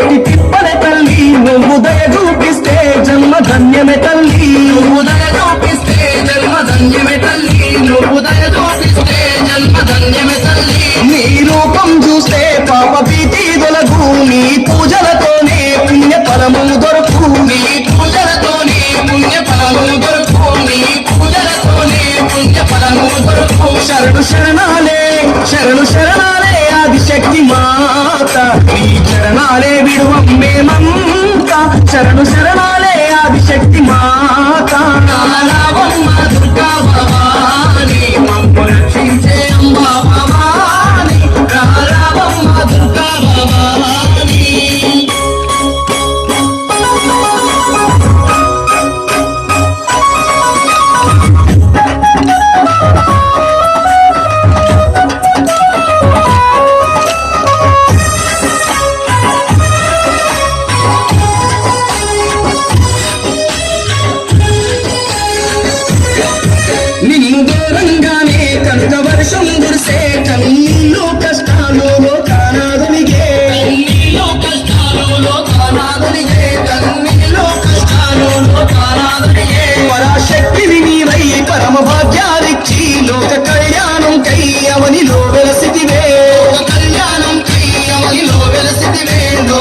కోటి తిప్పలే తల్లి నువ్వు దయ చూపిస్తే జన్మ ధన్యమే తల్లి నువ్వు దయ చూపిస్తే జన్మ ధన్యమే తల్లి నువ్వు దయ చూపిస్తే జన్మ ధన్యమే తల్లి నీ రూపం చూస్తే పాప భీతి దొలగు నీ పూజలతోనే పుణ్య ఫలము దొరకు నీ పూజలతోనే పుణ్య ఫలము దొరకు నీ పూజలతోనే పుణ్య ఫలము దొరకు శరణు శరణాలే శరణు శరణాలే ఆదిశక్తి మాత నీ చరణాలే విడువమ్మేమంత శరణు శరణాలే ఆదిశక్తి మాత రావమ్మ దుర్గా భవాని మమ్ము రక్షించే అంబా భవాని రావమ్మ దుర్గా భవాని నిన్ను దూరంగానే కనుక వర్షం కురిసే కన్నీళ్ళు కష్టాలు లోకానాథునిగే కన్నీళ్ళు కష్టాలు లోకానాథునిగే కన్నీళ్ళు కష్టాలు లోకానాథునిగే పరాశక్తివి నీవై పరమ భాగ్యాలిచ్చి లోక కళ్యాణం కై